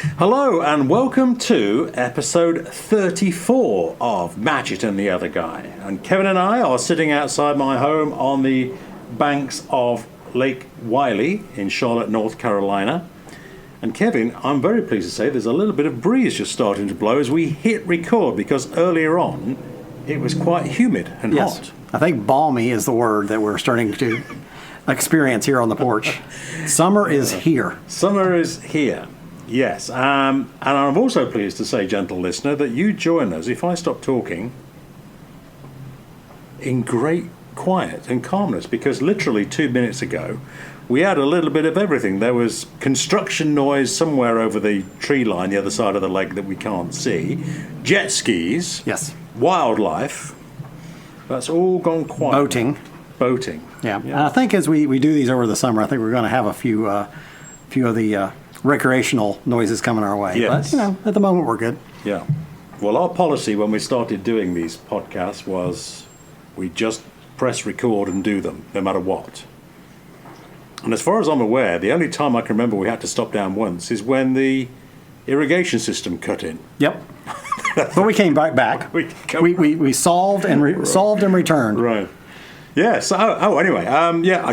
Hello and welcome to episode 34 of Matchett and the Other Guy. And Kevin and I are sitting outside my home on the banks of Lake Wylie in Charlotte, North Carolina. And Kevin, I'm very pleased to say there's a little bit of breeze just starting to blow as we hit record, because earlier on it was quite humid and hot. I think balmy is the word that we're starting to experience here on the porch. Summer is here. Summer is here. Yes, and I'm also pleased to say, gentle listener, that you join us, if I stop talking, in great quiet and calmness, because literally 2 minutes ago, we had a little bit of everything. There was construction noise somewhere over the tree line, the other side of the lake that we can't see, jet skis, Yes. wildlife, that's all gone quiet. Boating. Yeah. And I think as we do these over the summer, I think we're going to have a few of the recreational noises coming our way. Yes. But, at the moment we're good. Yeah. Well, our policy when we started doing these podcasts was we just press record and do them, no matter what. And as far as I'm aware, the only time I can remember we had to stop down once is when the irrigation system cut in. Yep. But we came right back. We solved and returned. Right. Yeah, so, anyway,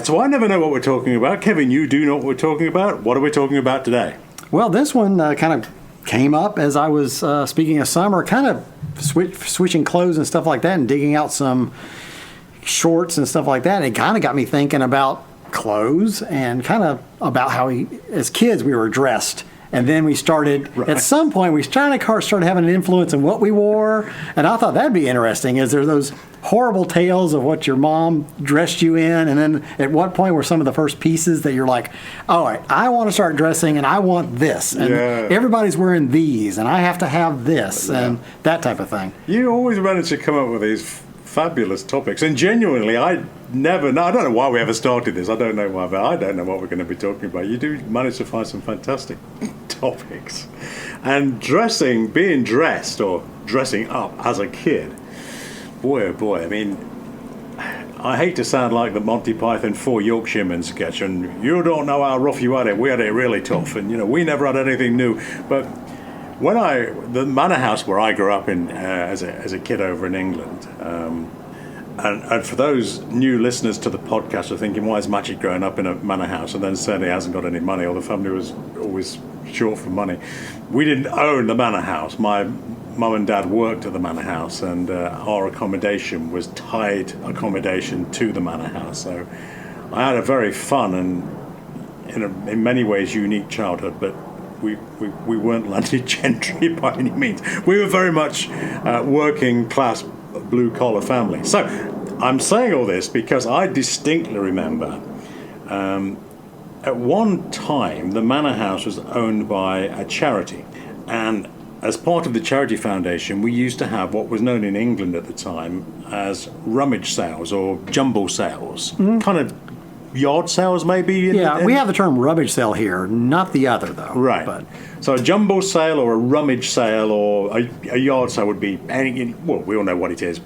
so I never know what we're talking about. Kevin, you do know what we're talking about. What are we talking about today? Well, this one kind of came up as I was speaking of summer, kind of switching clothes and stuff like that and digging out some shorts and stuff like that. And it kind of got me thinking about clothes and kind of about how as kids we were dressed. And then we started, at some point, we started having an influence in what we wore. And I thought that'd be interesting. Is there those horrible tales of what your mom dressed you in? And then at what point were some of the first pieces that you're like, all right, I want to start dressing and I want this. And everybody's wearing these and I have to have this and that type of thing. You always manage to come up with these fabulous topics. And genuinely, I don't know why we ever started this. I don't know why, but I don't know what we're going to be talking about. You do manage to find some fantastic topics. And being dressed or dressing up as a kid, boy oh boy, I mean, I hate to sound like the Monty Python Four Yorkshiremen sketch, and you don't know how rough you had it, we had it really tough, and we never had anything new. But the manor house where I grew up in as a kid over in England, and for those new listeners to the podcast are thinking, why is Matchett growing up in a manor house and then saying he hasn't got any money, or the family was always short for money? We didn't own the manor house. My mum and dad worked at the manor house, and our accommodation was tied accommodation to the manor house. So I had a very fun and in many ways unique childhood, but we weren't landed gentry by any means. We were very much working class blue collar family. So I'm saying all this because I distinctly remember at one time the manor house was owned by a charity, and as part of the charity foundation we used to have what was known in England at the time as rummage sales or jumble sales, kind of yard sales maybe. We have the term rummage sale here, not the other though. Right. But so a jumbo sale or a rummage sale or a yard sale would be we all know what it is.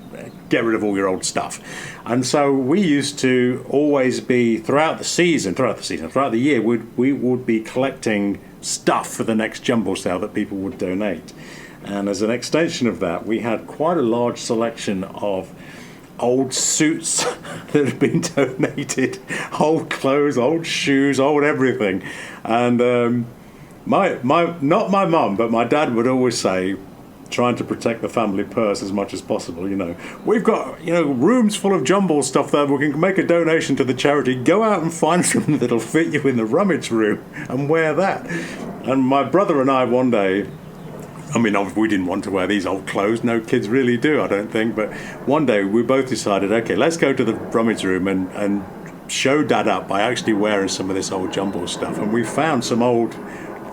Get rid of all your old stuff. And so we used to always be throughout the year, we would be collecting stuff for the next jumbo sale that people would donate. And as an extension of that, we had quite a large selection of old suits that had been donated, old clothes, old shoes, old everything. And not my mum, but my dad would always say, trying to protect the family purse as much as possible, we've got rooms full of jumble stuff there, we can make a donation to the charity, go out and find something that'll fit you in the rummage room and wear that. And my brother and I one day, we didn't want to wear these old clothes. No kids really do, I don't think. But one day we both decided, okay, let's go to the rummage room and show Dad up by actually wearing some of this old jumble stuff. And we found some old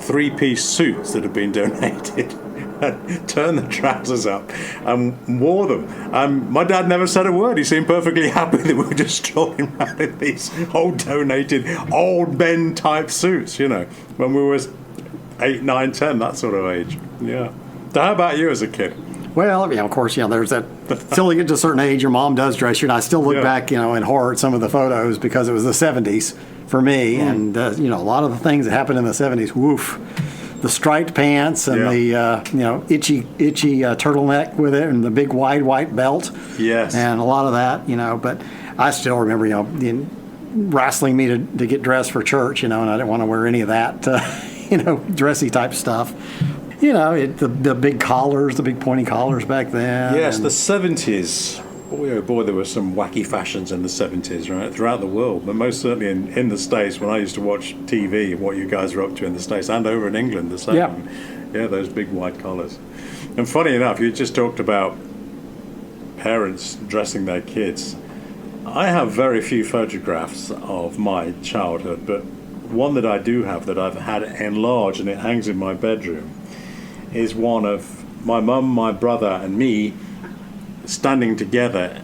three-piece suits that had been donated. And turned the trousers up and wore them. My dad never said a word. He seemed perfectly happy that we were just strolling around in these old donated, old men type suits, when we were 8, 9, 10, that sort of age. Yeah. So how about you as a kid? Well, of course, there's that, till you get to a certain age, your mom does dress you, and I still look back, in horror at some of the photos because it was the 70s for me, and, a lot of the things that happened in the 70s, woof. the striped pants and the itchy turtleneck with it, and the big wide white belt. Yes. And a lot of that, But I still remember, wrestling me to get dressed for church, and I didn't want to wear any of that, dressy type stuff. The big collars, the big pointy collars back then. Yes, the 70s. Boy, oh boy, there were some wacky fashions in the 70s, right? Throughout the world, but most certainly in the States, when I used to watch TV, what you guys were up to in the States, and over in England, the same. Yeah, those big white collars. And funny enough, you just talked about parents dressing their kids. I have very few photographs of my childhood, but one that I do have that I've had enlarged and it hangs in my bedroom is one of my mum, my brother, and me standing together,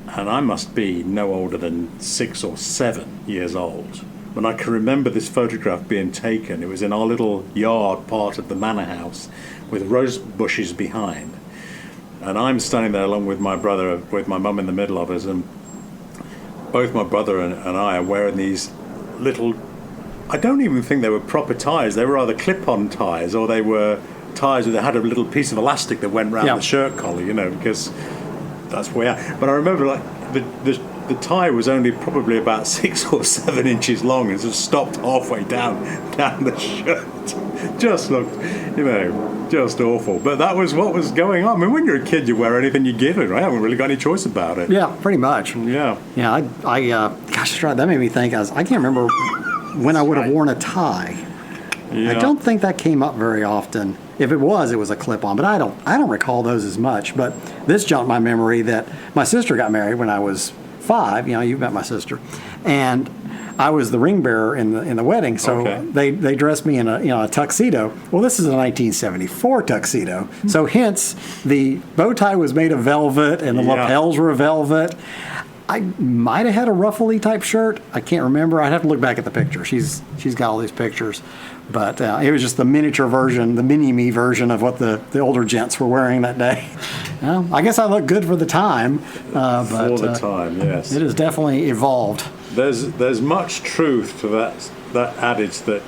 and I must be no older than 6 or 7 years old. When I can remember this photograph being taken, it was in our little yard part of the manor house with rose bushes behind. And I'm standing there along with my brother, with my mum in the middle of us, and both my brother and I are wearing these little, I don't even think they were proper ties. They were either clip-on ties or they were ties that had a little piece of elastic that went round the shirt collar, because that's where. But I remember the tie was only probably about 6 or 7 inches long and just stopped halfway down the shirt. Just looked, just awful. But that was what was going on. I mean, when you're a kid, you wear anything you give it, right? I haven't really got any choice about it. Yeah, pretty much. Yeah. Yeah, gosh, that made me think. I can't remember when I would have worn a tie. Yeah. I don't think that came up very often. If it was a clip-on, but I don't recall those as much. But this jogged my memory that my sister got married when I was 5. You met my sister, and I was the ring bearer in the wedding. So they dressed me in a tuxedo. Well, this is a 1974 tuxedo, so hence the bow tie was made of velvet and the lapels were velvet. I might have had a ruffly type shirt. I can't remember. I'd have to look back at the picture. She's got all these pictures. But it was just the miniature version, the mini-me version of what the older gents were wearing that day. I guess I looked good for the time. But for the time, yes. It has definitely evolved. There's much truth to that adage that,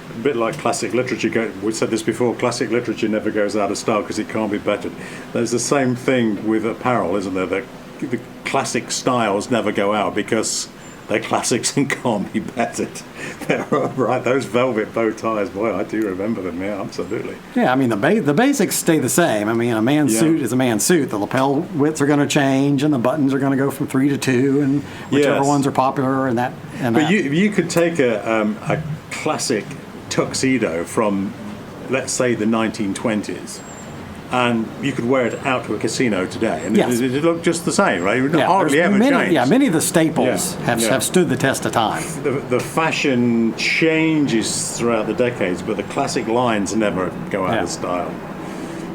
a bit like classic literature, we said this before, classic literature never goes out of style because it can't be bettered. There's the same thing with apparel, isn't there? The classic styles never go out because they're classics and can't be bettered. Right, those velvet bow ties, boy, I do remember them, yeah, absolutely. Yeah, I mean, the basics stay the same. I mean, a man's suit is a man's suit. The lapel widths are going to change, and the buttons are going to go from 3 to 2, and whichever ones are popular, and that. But you could take a classic tuxedo from, let's say, the 1920s, and you could wear it out to a casino today, and it looked just the same, right? Hardly ever changed. Yeah, many of the staples have stood the test of time. The fashion changes throughout the decades, but the classic lines never go out of style.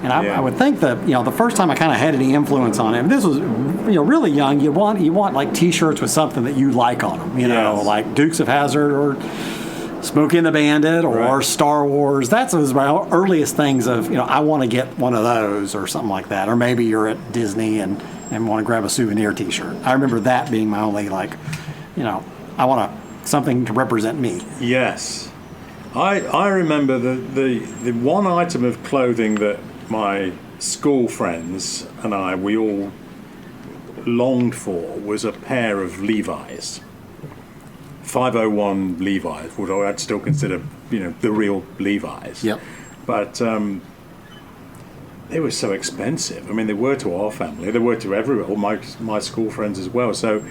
And I would think that the first time I kind of had any influence on it, and this was really young. You want like T-shirts with something that you like on them, like Dukes of Hazzard or Smokey and the Bandit or Star Wars. That was my earliest things of, I want to get one of those or something like that. Or maybe you're at Disney and want to grab a souvenir T-shirt. I remember that being my only, I want something to represent me. Yes. I remember the one item of clothing that my school friends and we all longed for was a pair of Levi's. 501 Levi's, which I'd still consider, the real Levi's. Yep. But they were so expensive. I mean, they were to our family. They were to everyone, my school friends as well. So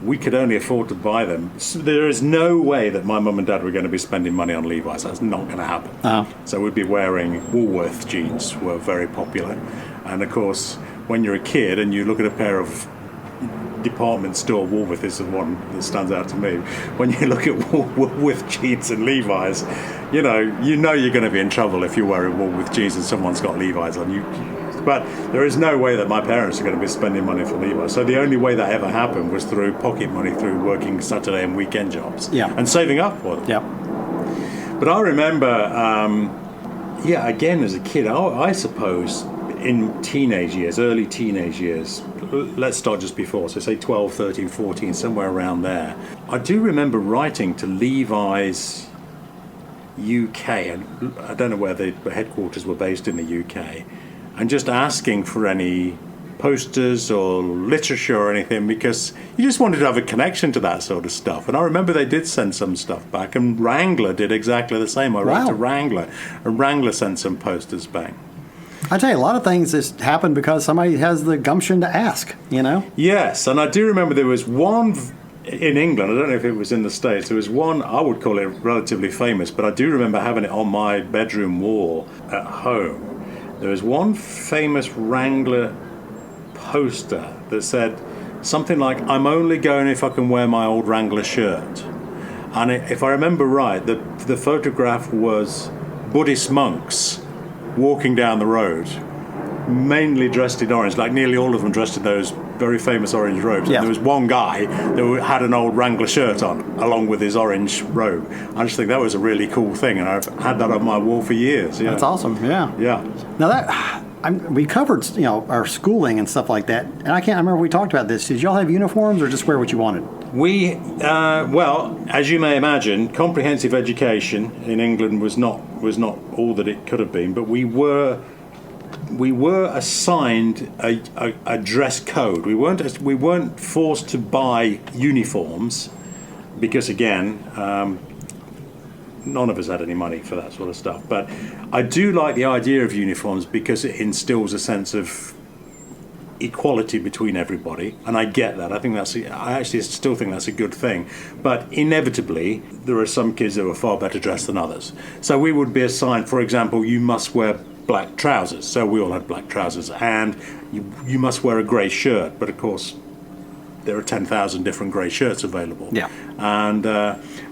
we could only afford to buy them. So there is no way that my mum and dad were going to be spending money on Levi's. That's not going to happen. Oh. So we'd be wearing Woolworth jeans, were very popular. And of course, when you're a kid and you look at a pair of department store, Woolworth is the one that stands out to me. When you look at Woolworth jeans and Levi's, you know you're going to be in trouble if you're wearing Woolworth jeans and someone's got Levi's on you. But there is no way that my parents are going to be spending money for Levi's. So the only way that ever happened was through pocket money, through working Saturday and weekend jobs, and saving up for them. Yeah. But I remember, again as a kid, I suppose in teenage years, early teenage years, let's start just before, so say 12, 13, 14, somewhere around there. I do remember writing to Levi's UK, and I don't know where the headquarters were based in the UK, and just asking for any posters or literature or anything, because you just wanted to have a connection to that sort of stuff. And I remember they did send some stuff back, and Wrangler did exactly the same. I wrote to Wrangler, and Wrangler sent some posters back. I tell you, a lot of things just happen because somebody has the gumption to ask, you know? Yes, and I do remember there was one in England, I don't know if it was in the States, there was one, I would call it relatively famous, but I do remember having it on my bedroom wall at home. There was one famous Wrangler poster that said something like, "I'm only going if I can wear my old Wrangler shirt." And if I remember right, the photograph was Buddhist monks walking down the road, mainly dressed in orange, like nearly all of them dressed in those very famous orange robes. Yeah. And there was one guy that had an old Wrangler shirt on, along with his orange robe. I just think that was a really cool thing, and I've had that on my wall for years. Yeah. That's awesome, yeah. Yeah. Now we covered, you know, our schooling and stuff like that, and I can't remember if we talked about this. Did y'all have uniforms or just wear what you wanted? We, well, as you may imagine, comprehensive education in England was not all that it could have been, but we were assigned a dress code. We weren't forced to buy uniforms because, again, none of us had any money for that sort of stuff. But I do like the idea of uniforms because it instills a sense of equality between everybody, and I get that. I actually still think that's a good thing. But inevitably, there are some kids that were far better dressed than others. So we would be assigned, for example, you must wear black trousers. So we all had black trousers, and you must wear a grey shirt. But of course, there are 10,000 different grey shirts available. Yeah. And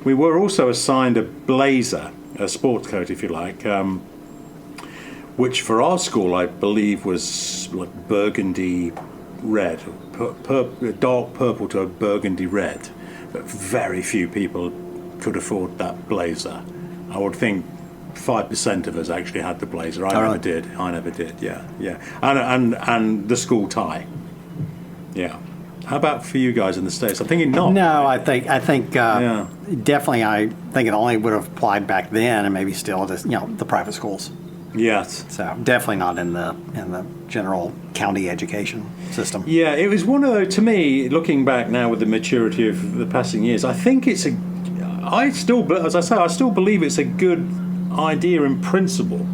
we were also assigned a blazer, a sports coat, if you like, which for our school I believe was like burgundy red, dark purple to a burgundy red. But very few people could afford that blazer. I would think 5% of us actually had the blazer. I never did. Yeah. And the school tie. Yeah. How about for you guys in the States? I'm thinking not. No, I think definitely. I think it only would have applied back then, and maybe still to, you know, the private schools. Yes. So definitely not in the general county education system. Yeah, it was one of those, to me, looking back now with the maturity of the passing years, I think as I still believe it's a good idea in principle,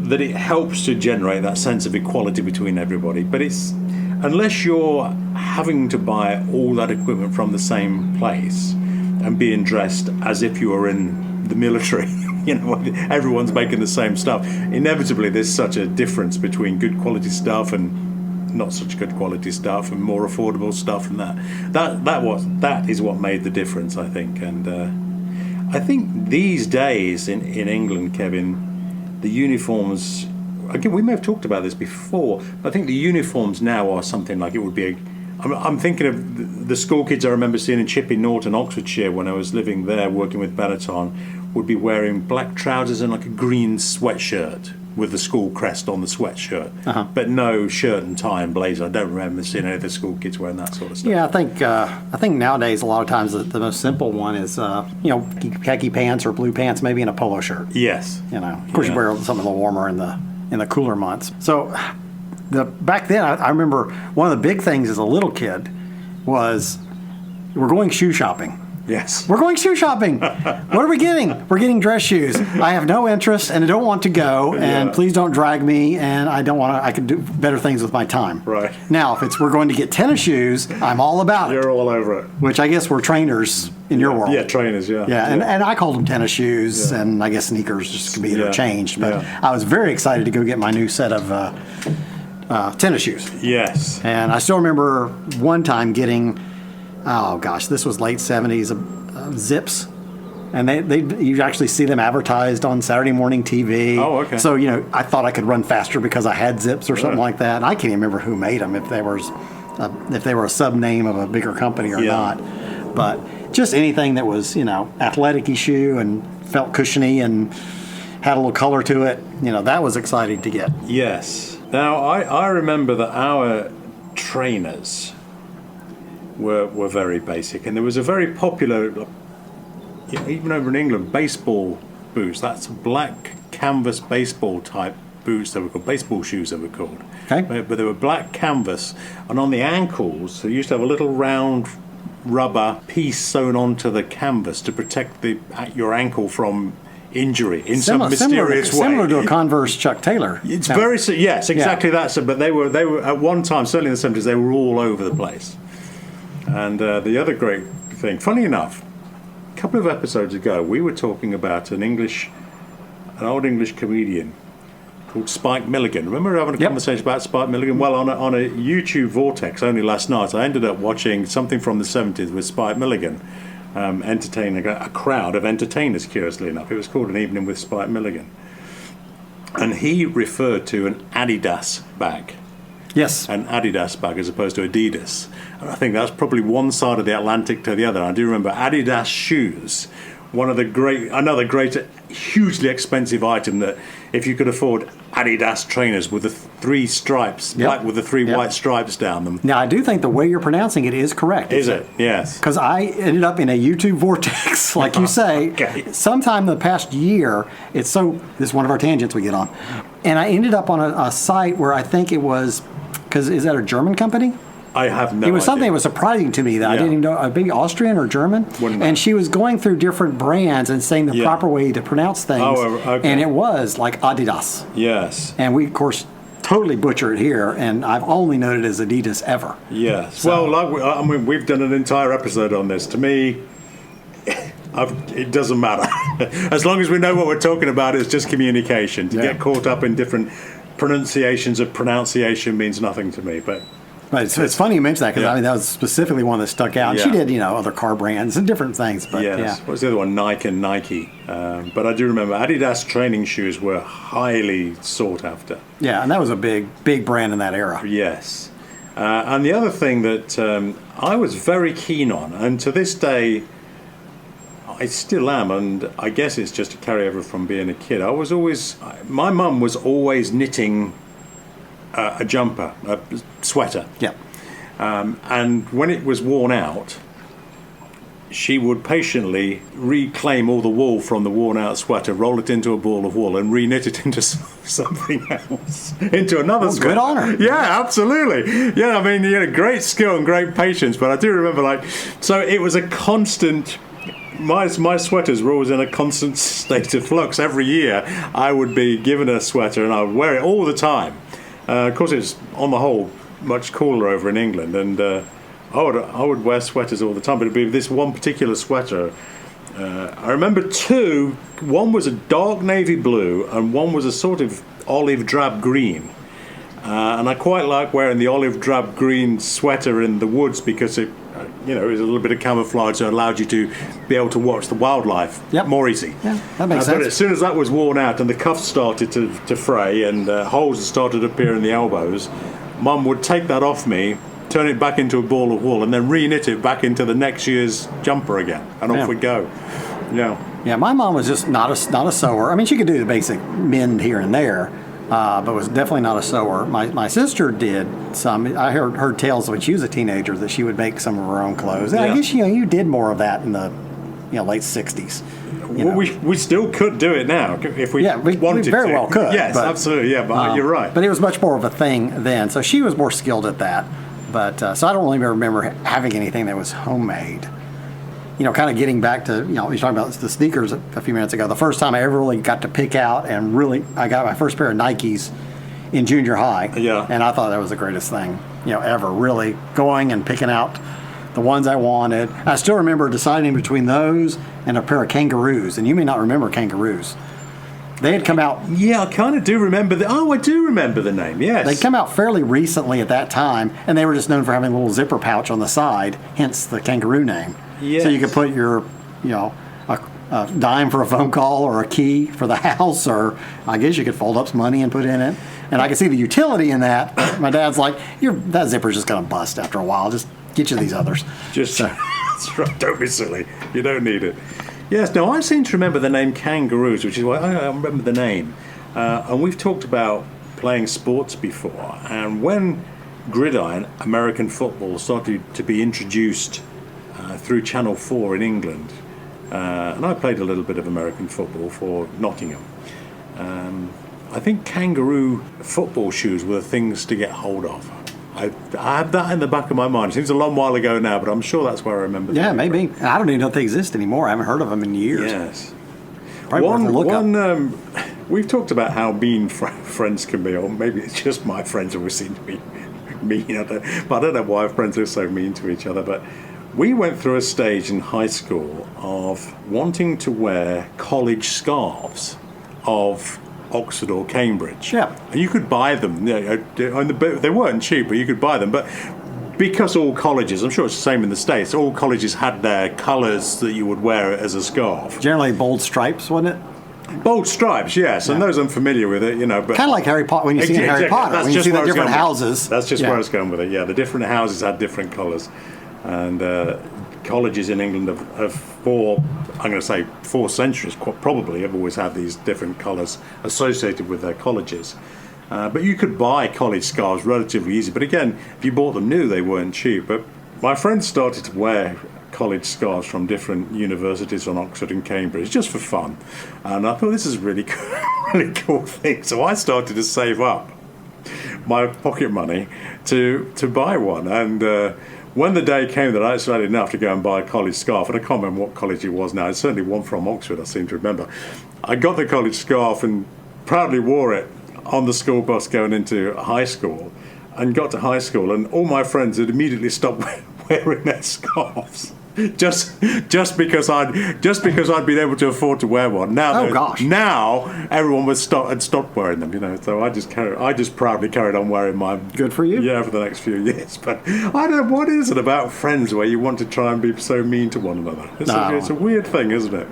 that it helps to generate that sense of equality between everybody. But it's, unless you're having to buy all that equipment from the same place and being dressed as if you were in the military, you know, everyone's making the same stuff. Inevitably, there's such a difference between good quality stuff and not such good quality stuff, and more affordable stuff, and that is what made the difference, I think. And I think these days in England, Kevin, the uniforms. Again, we may have talked about this before, but I think the uniforms now are something like it would be. I'm thinking of the school kids I remember seeing in Chipping Norton, Oxfordshire, when I was living there working with Benetton, would be wearing black trousers and like a green sweatshirt with the school crest on the sweatshirt, but no shirt and tie and blazer. I don't remember seeing any of the school kids wearing that sort of stuff. Yeah, I think nowadays a lot of times the most simple one is khaki pants or blue pants, maybe in a polo shirt. Yes. You know, of course you wear something a little warmer in the cooler months. So back then, I remember one of the big things as a little kid was we're going shoe shopping. Yes. We're going shoe shopping. What are we getting? We're getting dress shoes. I have no interest and I don't want to go, and please don't drag me, and I don't want to. I could do better things with my time. Right. Now, if we're going to get tennis shoes, I'm all about it. You're all over it. Which I guess were trainers in your world. Yeah, trainers, yeah. Yeah, and I called them tennis shoes, and I guess sneakers just could be interchanged. But I was very excited to go get my new set of tennis shoes. Yes. And I still remember one time getting, this was late 70s, Zips. And you actually see them advertised on Saturday morning TV. Oh, okay. So, I thought I could run faster because I had Zips or something like that. And I can't even remember who made them, if they were a sub-name of a bigger company or not. But just anything that was, athletic-y shoe and felt cushiony and had a little color to it, that was exciting to get. Yes. Now, I remember that our trainers were very basic, and there was a very popular even over in England, baseball boots. That's black canvas baseball type boots they were called, baseball shoes they were called. Okay. But they were black canvas, and on the ankles they used to have a little round rubber piece sewn onto the canvas to protect your ankle from injury in some mysterious way. Similar to a Converse Chuck Taylor. It's yes, exactly that. So, but they were at one time, certainly in the 70s, they were all over the place. And the other great thing, funny enough, a couple of episodes ago, we were talking about an old English comedian called Spike Milligan. Remember having a conversation about Spike Milligan? Well, on a YouTube Vortex only last night, I ended up watching something from the 70s with Spike Milligan, entertaining a crowd of entertainers, curiously enough. It was called An Evening with Spike Milligan. And he referred to an Adidas bag. Yes. An Adidas bag as opposed to Adidas. And I think that's probably one side of the Atlantic to the other. I do remember Adidas shoes, another great, hugely expensive item that if you could afford Adidas trainers with the three stripes, black with the three white stripes down them. Now, I do think the way you're pronouncing it is correct. Is it? Yes. Because I ended up in a YouTube vortex, like you say, sometime in the past year. This is one of our tangents we get on. And I ended up on a site where I think it was, because is that a German company? I have no idea. It was something that was surprising to me that I didn't even know, maybe Austrian or German. And she was going through different brands and saying the proper way to pronounce things. Oh, okay. And it was like Adidas. Yes. And we, of course, totally butcher it here, and I've only known it as Adidas ever. Yes. So, well, we've done an entire episode on this. To me, it doesn't matter. As long as we know what we're talking about, it's just communication. To get caught up in different pronunciations of pronunciation means nothing to me, but it's funny you mention that, because I mean that was specifically one that stuck out. And she did, other car brands and different things. But what was the other one? Nike and Nike. But I do remember Adidas training shoes were highly sought after. Yeah, and that was a big brand in that era. Yes. And the other thing that I was very keen on, and to this day I still am, and I guess it's just a carryover from being a kid. My mum was always knitting a jumper, a sweater. Yeah. And when it was worn out, she would patiently reclaim all the wool from the worn out sweater, roll it into a ball of wool, and re-knit it into something else, into another sweater. Good on her. Yeah, absolutely. Yeah, I mean, great skill and great patience, but I do remember, so it was a constant. My sweaters were always in a constant state of flux. Every year I would be given a sweater and I would wear it all the time. Of course, it's on the whole much cooler over in England, and I would wear sweaters all the time, but it'd be this one particular sweater. I remember two. One was a dark navy blue and one was a sort of olive drab green. And I quite like wearing the olive drab green sweater in the woods because it was a little bit of camouflage, so it allowed you to be able to watch the wildlife more easy. Yeah, that makes sense. But as soon as that was worn out and the cuffs started to fray and holes started to appear in the elbows, Mum would take that off me, turn it back into a ball of wool, and then re-knit it back into the next year's jumper again, and off we go. Yeah. Yeah, my mom was just not a sewer. I mean, she could do the basic mend here and there, but was definitely not a sewer. My sister did some. I heard tales when she was a teenager that she would make some of her own clothes. And I guess you did more of that in the late 60s. Well, we still could do it now if we wanted to. We very well could. Yes, absolutely. Yeah, but you're right. But it was much more of a thing then. So she was more skilled at that. But so I don't really remember having anything that was homemade. Kind of getting back to, you're talking about the sneakers a few minutes ago. The first time I ever really got to pick out I got my first pair of Nikes in junior high. Yeah. And I thought that was the greatest thing, ever. Really going and picking out the ones I wanted. I still remember deciding between those and a pair of Kangaroos. And you may not remember Kangaroos. They had come out. Yeah, I kind of do remember I do remember the name, yes. They'd come out fairly recently at that time, and they were just known for having a little zipper pouch on the side, hence the Kangaroo name. Yes. So you could put your, a dime for a phone call or a key for the house, or I guess you could fold up some money and put in it. And I could see the utility in that. My dad's like, that zipper's just going to bust after a while. Just get you these others. That's right. Don't be silly. You don't need it. Yes, no, I seem to remember the name Kangaroos, which is why I remember the name. And we've talked about playing sports before. And when gridiron, American football, started to be introduced through Channel 4 in England, and I played a little bit of American football for Nottingham. I think kangaroo football shoes were the things to get hold of. I have that in the back of my mind. It seems a long while ago now, but I'm sure that's where I remember. Yeah, maybe. I don't even know if they exist anymore. I haven't heard of them in years. Yes. Probably worth a look up. We've talked about how mean friends can be, or maybe it's just my friends always seem to be mean. But I don't know why friends are so mean to each other. But we went through a stage in high school of wanting to wear college scarves of Oxford or Cambridge. Yeah. And you could buy them. They weren't cheap, but you could buy them. But because all colleges, I'm sure it's the same in the States, all colleges had their colours that you would wear as a scarf. Generally bold stripes, wasn't it? Bold stripes, yes. And those unfamiliar with it, but kind of like Harry Potter, when you see in Harry Potter, when you see the different houses. That's just where I was going with it, yeah. The different houses had different colours. And colleges in England have I'm going to say 4 centuries, probably, have always had these different colours associated with their colleges. But you could buy college scarves relatively easy. But again, if you bought them new, they weren't cheap. But my friends started to wear college scarves from different universities on Oxford and Cambridge just for fun. And I thought, this is a really cool thing. So I started to save up my pocket money to buy one. And when the day came that I actually had enough to go and buy a college scarf, and I can't remember what college it was now, it's certainly one from Oxford, I seem to remember. I got the college scarf and proudly wore it on the school bus going into high school, and got to high school, and all my friends had immediately stopped wearing their scarves. Just because I'd been able to afford to wear one. Now everyone had stopped wearing them, So I just proudly carried on wearing mine. Good for you. Yeah, for the next few years. But I don't know, what is it about friends where you want to try and be so mean to one another? It's a weird thing, isn't it?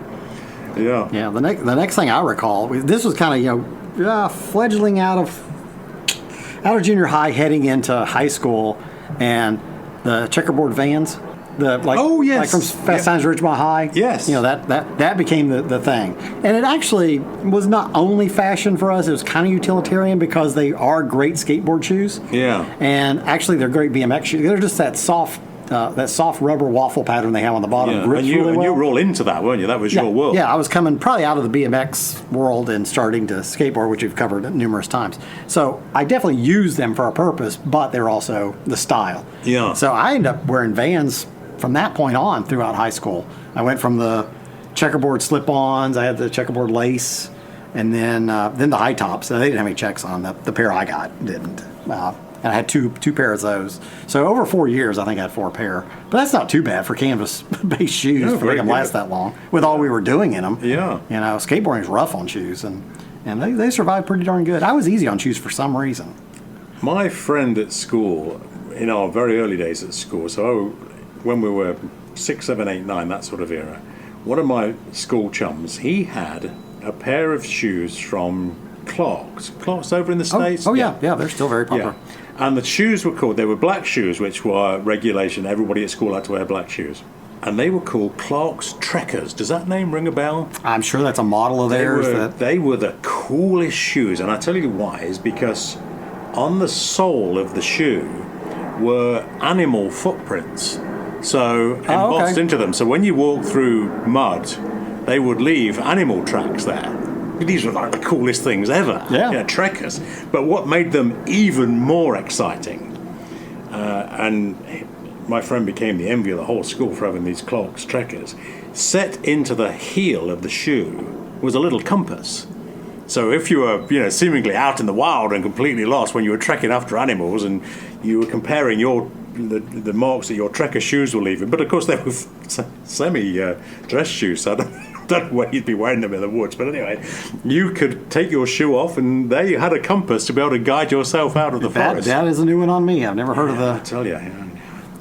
Yeah. Yeah. The next thing I recall, this was kind of fledgling out of junior high, heading into high school, and the checkerboard vans. Like from Fast Times at Ridgemont High. Yes. That became the thing. And it actually was not only fashion for us, it was kind of utilitarian because they are great skateboard shoes. Yeah. And actually they're great BMX shoes. They're just that soft rubber waffle pattern they have on the bottom. Yeah. Grips really well. And you were all into that, weren't you? That was your world. Yeah, I was coming probably out of the BMX world and starting to skateboard, which we've covered numerous times. So I definitely used them for a purpose, but they're also the style. Yeah. So I ended up wearing Vans from that point on throughout high school. I went from the checkerboard slip-ons, I had the checkerboard lace, and then the high tops. They didn't have any checks on the pair I got didn't. And I had two pairs of those. So over 4 years, I think I had 4 pair. But that's not too bad for canvas-based shoes for making them last that long with all we were doing in them. Yeah. Skateboarding is rough on shoes, and they survived pretty darn good. I was easy on shoes for some reason. My friend at school, in our very early days at school, so when we were 6, 7, 8, 9, that sort of era, one of my school chums, he had a pair of shoes from Clark's over in the States. Oh yeah, they're still very popular. Yeah. And the shoes they were black shoes, which were regulation. Everybody at school had to wear black shoes. And they were called Clark's Trekkers. Does that name ring a bell? I'm sure that's a model of theirs. They were the coolest shoes. And I tell you why, is because on the sole of the shoe were animal footprints. So embossed into them. So when you walk through mud, they would leave animal tracks there. These were like the coolest things ever. Yeah. Trekkers. But what made them even more exciting, and my friend became the envy of the whole school for having these Clark's Trekkers, set into the heel of the shoe was a little compass. So if you were, seemingly out in the wild and completely lost when you were trekking after animals, and you were comparing the marks that your trekker shoes were leaving, but of course they were semi-dress shoes, so I don't know where you'd be wearing them in the woods. But anyway, you could take your shoe off, and there you had a compass to be able to guide yourself out of the forest. That is a new one on me. I've never heard of the. I tell you.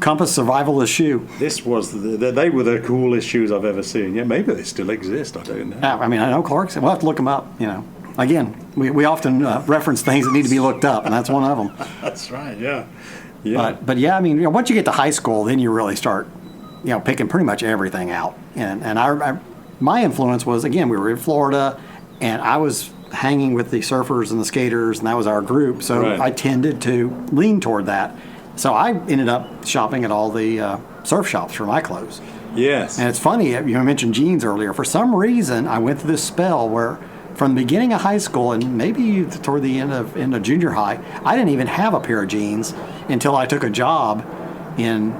Compass survivalist shoe. This was they were the coolest shoes I've ever seen. Yeah, maybe they still exist. I don't know. I know Clark's. We'll have to look them up. Again, we often reference things that need to be looked up, and that's one of them. That's right. Yeah. But yeah, once you get to high school, then you really start, picking pretty much everything out. And my influence was, again, we were in Florida, and I was hanging with the surfers and the skaters, and that was our group. So right. I tended to lean toward that. So I ended up shopping at all the surf shops for my clothes. Yes. And it's funny, you mentioned jeans earlier. For some reason, I went through this spell where from the beginning of high school and maybe toward the end of junior high, I didn't even have a pair of jeans until I took a job in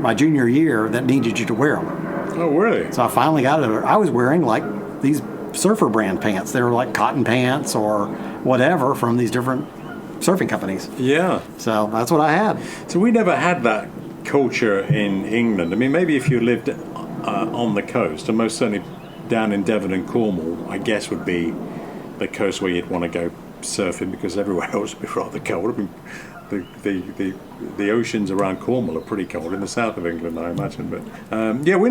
my junior year that needed you to wear them. Oh, really? So I finally got it. I was wearing like these surfer brand pants. They were like cotton pants or whatever from these different surfing companies. Yeah. So that's what I had. So we never had that culture in England. I mean, maybe if you lived on the coast, and most certainly down in Devon and Cornwall, I guess would be the coast where you'd want to go surfing, because everywhere else would be rather cold. I mean, the oceans around Cornwall are pretty cold in the south of England, I imagine. But yeah, we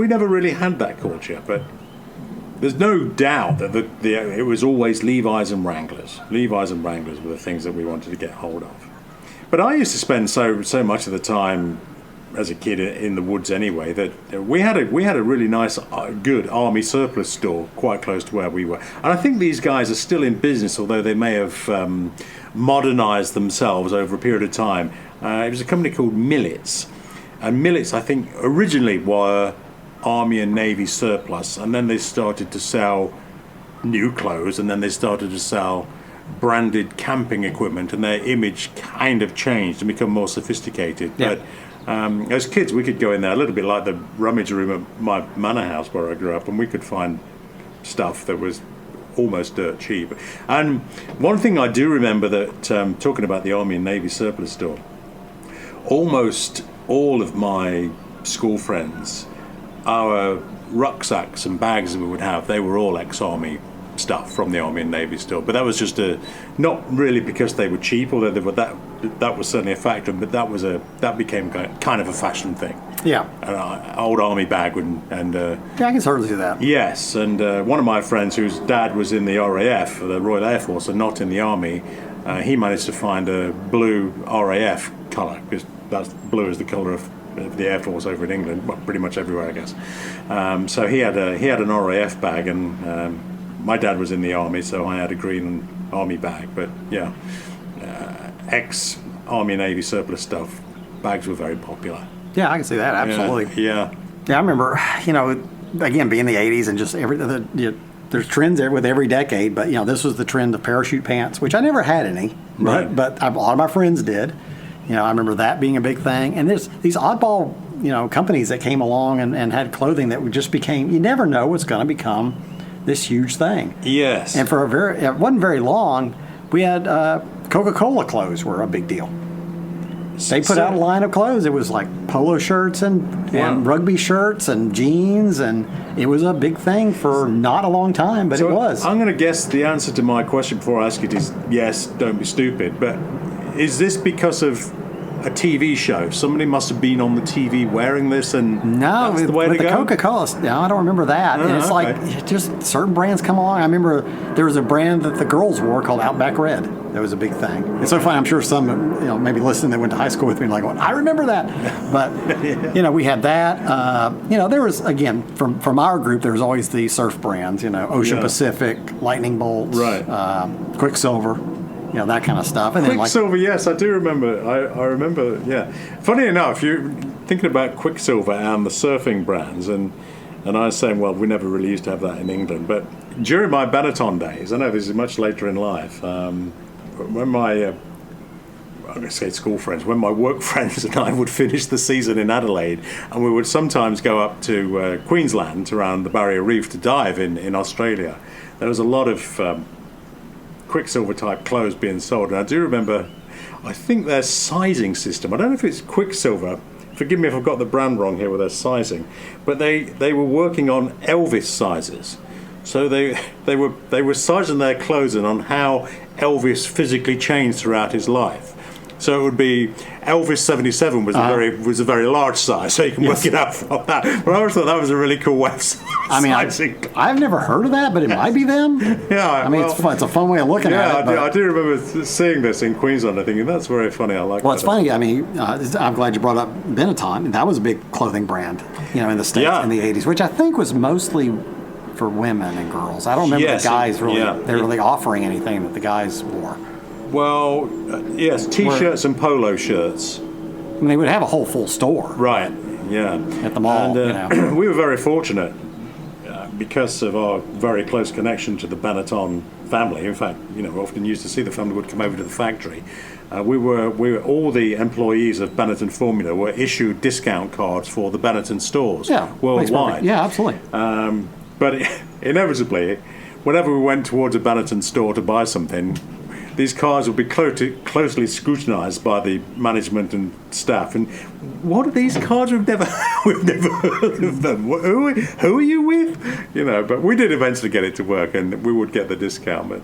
never really had that culture. But there's no doubt that it was always Levi's and Wranglers. Levi's and Wranglers were the things that we wanted to get hold of. But I used to spend so much of the time as a kid in the woods anyway, that we had a really nice, good army surplus store quite close to where we were. And I think these guys are still in business, although they may have modernized themselves over a period of time. It was a company called Millets. And Millets, I think, originally were Army and Navy surplus, and then they started to sell new clothes, and then they started to sell branded camping equipment, and their image kind of changed and become more sophisticated. Yeah. But as kids, we could go in there a little bit like the rummage room at my manor house where I grew up, and we could find stuff that was almost dirt cheap. And one thing I do remember that, talking about the Army and Navy surplus store, almost all of my school friends, our rucksacks and bags that we would have, they were all ex-Army stuff from the Army and Navy still. But that was just not really because they were cheap, although that was certainly a factor, but that became kind of a fashion thing. Yeah. An old Army bag and Yeah, I can certainly do that. yes, and one of my friends whose dad was in the RAF, the Royal Air Force, and not in the Army, he managed to find a blue RAF colour, because that's blue is the colour of the Air Force over in England, well, pretty much everywhere, I guess. So he had an RAF bag, and my dad was in the Army, so I had a green Army bag. But yeah, ex-Army and Navy surplus stuff, bags were very popular. Yeah, I can see that, absolutely. Yeah. Yeah, I remember, again, being the 80s and just there's trends there with every decade, but, this was the trend of parachute pants, which I never had any, Right. but a lot of my friends did. I remember that being a big thing. And there's these oddball, companies that came along and had clothing that just became, you never know what's going to become this huge thing. Yes. And it wasn't very long, we had Coca-Cola clothes were a big deal. They put out a line of clothes. It was like polo shirts and rugby shirts and jeans, and it was a big thing for not a long time, but it was. I'm going to guess the answer to my question before I ask it is yes, don't be stupid. But is this because of a TV show? Somebody must have been on the TV wearing this, and No, that's the way with to the go? Coca-Cola, no, I don't remember that. And it's okay. like just certain brands come along. I remember there was a brand that the girls wore called Outback Red. That was a big thing. It's so funny. I'm sure some, maybe listening that went to high school with me, like, I remember that. But we had that. There was, again, from our group, there was always the surf brands. Ocean Pacific, Lightning Bolts, Right. Quicksilver. That kind of stuff. And Quicksilver, yes, I do remember. I remember, yeah. Funny enough, you're thinking about Quicksilver and the surfing brands, and I was saying, well, we never really used to have that in England. But during my Benetton days, I know this is much later in life, when my, I'm going to say school friends, when my work friends and I would finish the season in Adelaide, and we would sometimes go up to Queensland, around the Barrier Reef, to dive in Australia, there was a lot of Quicksilver type clothes being sold, and I do remember, I think their sizing system, I don't know if it's Quicksilver, forgive me if I've got the brand wrong here with their sizing, but they were working on Elvis sizes. So they were sizing their clothes on how Elvis physically changed throughout his life. So it would be Elvis 77 was a very large size, so you can work it out from that. But I always thought that was a really cool way of sizing. I've never heard of that, but it might be them. Yeah, it's a fun way of looking at it. I do remember seeing this in Queensland, I think, and that's very funny. I like. Well, it's funny. I'm glad you brought up Benetton. That was a big clothing brand, in the States in the 80s, which I think was mostly for women and girls. I don't remember the guys really. Yeah. They were really offering anything that the guys wore. Well, yes, T-shirts and polo shirts. I mean, they would have a whole full store. Right. Yeah. at the mall. And, we were very fortunate because of our very close connection to the Benetton family. In fact, we often used to see the family would come over to the factory. We were all the employees of Benetton Formula were issued discount cards for the Benetton stores worldwide. Yeah, absolutely. But inevitably, whenever we went towards a Benetton store to buy something, these cards would be closely scrutinised by the management and staff. And what are these cards? We've never heard of them. Who are you with? But we did eventually get it to work, and we would get the discount. But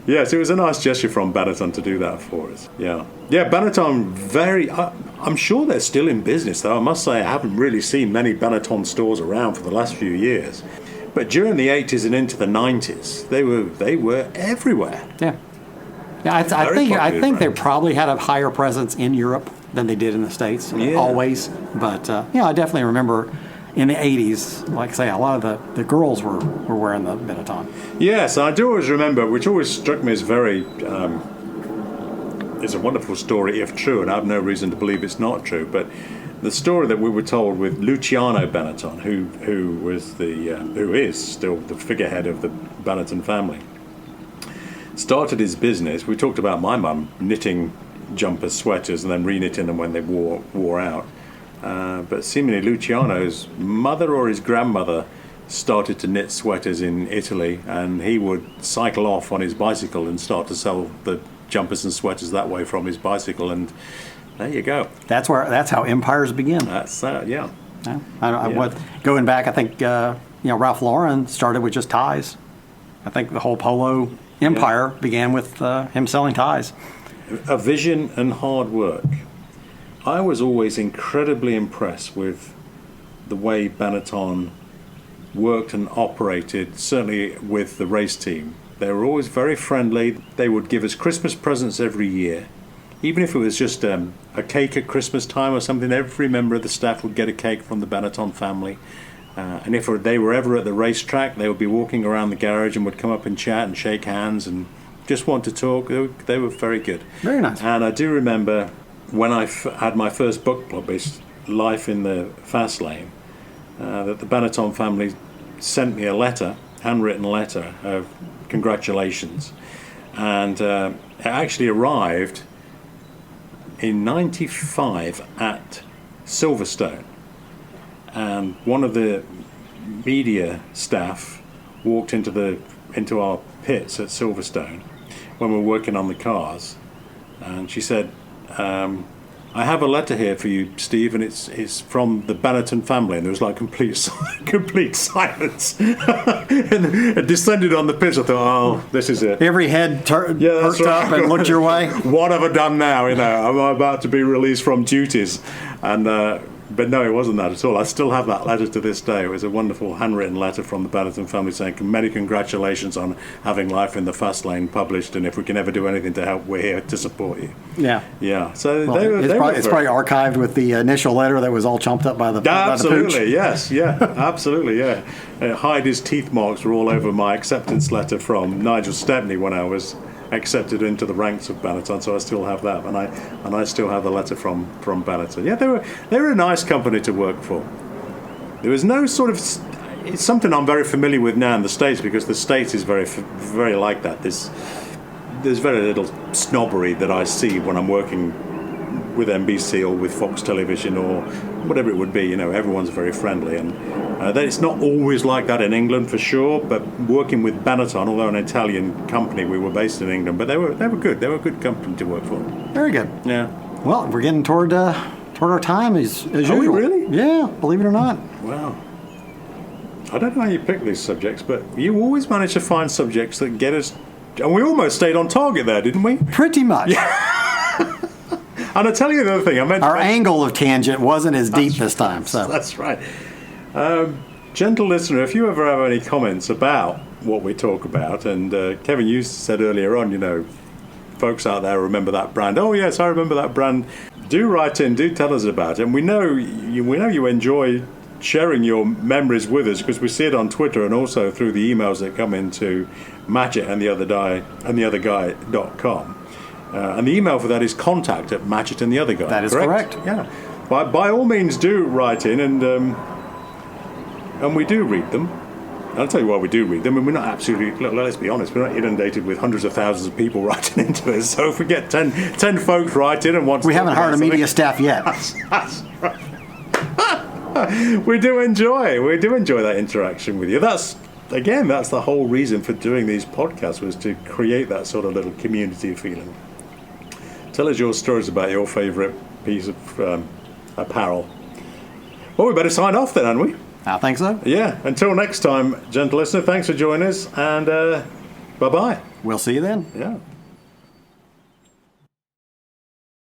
yes, it was a nice gesture from Benetton to do that for us. Yeah, Benetton I'm sure they're still in business, though. I must say I haven't really seen many Benetton stores around for the last few years. But during the 80s and into the 90s, they were everywhere. Yeah. Yeah, I think they probably had a higher presence in Europe than they did in the States, always. But, I definitely remember in the 80s, like I say, a lot of the girls were wearing the Benetton. Yes, I do always remember, which always struck me as very... it's a wonderful story, if true, and I have no reason to believe it's not true, but the story that we were told with Luciano Benetton, who is still the figurehead of the Benetton family, started his business. We talked about my mum knitting jumpers, sweaters, and then reknitting them when they wore out. But seemingly Luciano's mother or his grandmother started to knit sweaters in Italy, and he would cycle off on his bicycle and start to sell the jumpers and sweaters that way from his bicycle, and there you go. That's how empires begin. That's yeah. Going back, I think Ralph Lauren started with just ties. I think the whole polo empire began with him selling ties. A vision and hard work. I was always incredibly impressed with the way Benetton worked and operated, certainly with the race team. They were always very friendly. They would give us Christmas presents every year. Even if it was just a cake at Christmas time or something, every member of the staff would get a cake from the Benetton family. And if they were ever at the racetrack, they would be walking around the garage and would come up and chat and shake hands and just want to talk. They were very good. Very nice. And I do remember when I had my first book published, Life in the Fast Lane, that the Benetton family sent me a letter, handwritten letter of congratulations. And it actually arrived in '95 at Silverstone. And one of the media staff walked into our pits at Silverstone when we were working on the cars, and she said, I have a letter here for you, Steve, and it's from the Benetton family. And there was like complete silence. And it descended on the pits. I thought, oh, this is it. Every head perked up and looked your way. What have I done now? I'm about to be released from duties. And but no, it wasn't that at all. I still have that letter to this day. It was a wonderful handwritten letter from the Benetton family saying many congratulations on having Life in the Fast Lane published, and if we can ever do anything to help, we're here to support you. Yeah. So it's probably archived with the initial letter that was all chomped up by the absolutely by the pooch. Yes, yeah, absolutely, yeah. Heidi's teeth marks were all over my acceptance letter from Nigel Stepney when I was accepted into the ranks of Benetton, so I still have that, and I still have the letter from Benetton. Yeah, they were a nice company to work for. There was no sort of, it's something I'm very familiar with now in the States, because the States is very like that. There's very little snobbery that I see when I'm working with NBC or with Fox Television or whatever it would be. Everyone's very friendly, and it's not always like that in England for sure. But working with Benetton, although an Italian company, we were based in England, but they were good. They were a good company to work for. Very good. Yeah. Well, we're getting toward our time as usual. Are we really? Yeah, believe it or not. Wow. I don't know how you pick these subjects, but you always manage to find subjects that get us. And we almost stayed on target there, didn't we? Pretty much. Yeah. And I'll tell you another thing. Our angle of tangent wasn't as deep this time. So that's right. Gentle listener, if you ever have any comments about what we talk about, and Kevin, you said earlier on, folks out there remember that brand. Oh yes, I remember that brand. Do write in. Do tell us about it. And we know you enjoy sharing your memories with us, because we see it on Twitter and also through the emails that come into Matchit and the other guy.com. And the email for that is contact@matchitandtheotherguy. That is correct. Yeah. by all means do write in, and we do read them. I'll tell you why we do read them. And we're not absolutely, look, let's be honest, we're not inundated with hundreds of thousands of people writing into us. So if we get 10 folks writing and want to We haven't hired a media staff yet. That's right. we do enjoy that interaction with you. That's the whole reason for doing these podcasts, was to create that sort of little community feeling. Tell us your stories about your favourite piece of apparel. Well, we better sign off then, hadn't we? I think so. Yeah. Until next time, gentle listener, thanks for joining us, and bye-bye. We'll see you then. Yeah.